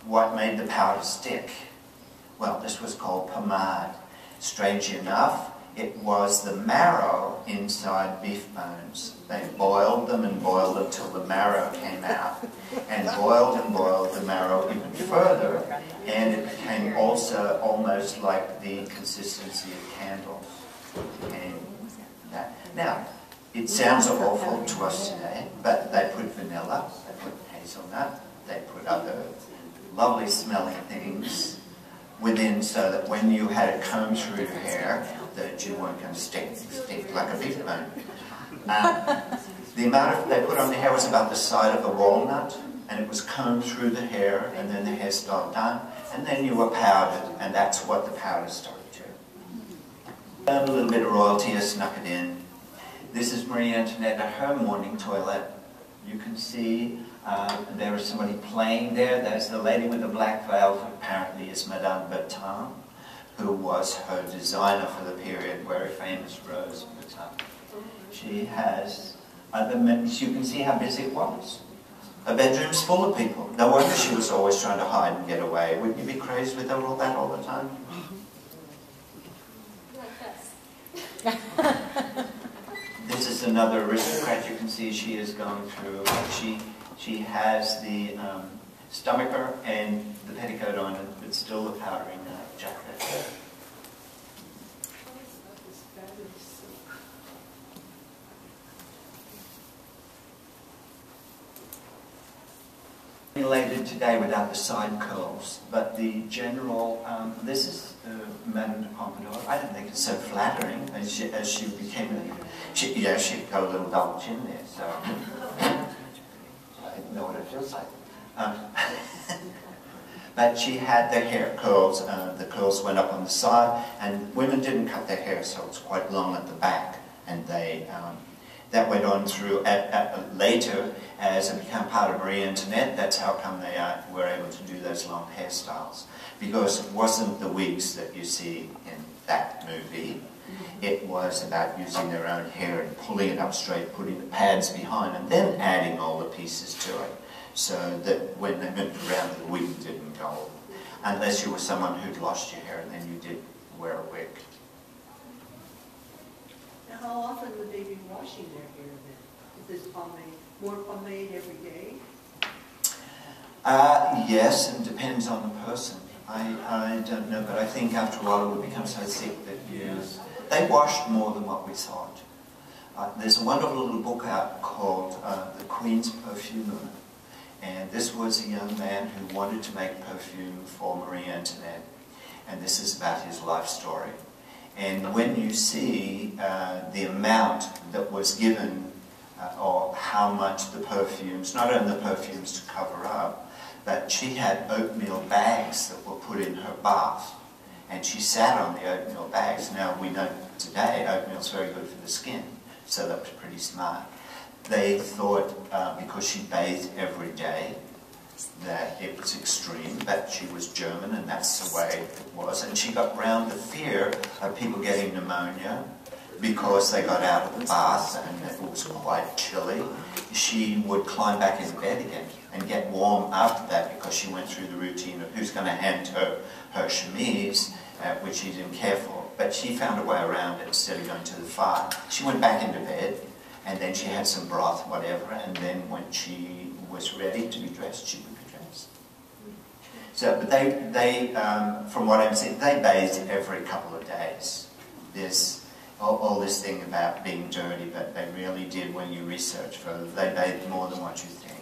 what made the powder stick? Well, this was called pomade. Strangely enough, it was the marrow inside beef bones. They boiled them and boiled them till the marrow came out, and boiled the marrow even further, and it became also almost like the consistency of candles. And that. Now, it sounds awful to us today, but they put vanilla, they put hazelnut, they put other lovely smelling things within, so that when you had it combed through your hair, that you weren't going to stick like a beef bone. The amount they put on the hair was about the side of a walnut, and it was combed through the hair, and then the hairstyle done, and then you were powdered, and that's what the powder started to. A little bit of royalty, I snuck it in. This is Marie Antoinette at her morning toilet. You can see there is somebody playing there. There's the lady with the black veil, who apparently is Madame Bertin, who was her designer for the period, very famous Rose Bertin. She has other members. You can see how busy it was. Her bedroom's full of people. No wonder she was always trying to hide and get away. Wouldn't you be crazy with all that all the time? Like us. This is another aristocrat. You can see she is going through. She has the stomacher and the petticoat on, but still the powdering jacket. Related today without the side curls, but the general, this is Madame de Pompadour. I don't think it's so flattering as she became, she got a little double chin there, so I know what it feels like. But she had the hair curls, the curls went up on the side, and women didn't cut their hair, so it's quite long at the back, and they, that went on through later as it became part of Marie Antoinette. That's how come they were able to do those long hairstyles, because it wasn't the wigs that you see in that movie. It was about using their own hair and pulling it up straight, putting the pads behind, and then adding all the pieces to it, so that when they moved around, the wig didn't go, unless you were someone who'd lost your hair, and then you did wear a wig. Now, how often would they be washing their hair then? Is this pomade, more pomade every day? Yes, and depends on the person. I don't know, but I think after a while it would become so thick that they washed more than what we thought. There's a wonderful little book out called The Queen's Perfumer, and this was a young man who wanted to make perfume for Marie Antoinette, and this is about his life story. And when you see the amount that was given, or how much the perfumes, not only the perfumes to cover up, but she had oatmeal bags that were put in her bath, and she sat on the oatmeal bags. Now we know today oatmeal's very good for the skin, so that was pretty smart. They thought, because she bathed every day, that it was extreme, but she was German and that's the way it was. And she got round the fear of people getting pneumonia because they got out of the bath and it was quite chilly. She would climb back into bed again and get warm after that, because she went through the routine of who's going to hand her her chemise, which she didn't care for. But she found a way around it. Instead of going to the fire, she went back into bed, and then she had some broth, whatever, and then when she was ready to be dressed, she would be dressed. So, but they from what I'm saying, they bathed every couple of days. There's all this thing about being dirty, but they really did, when you research further, they bathed more than what you think.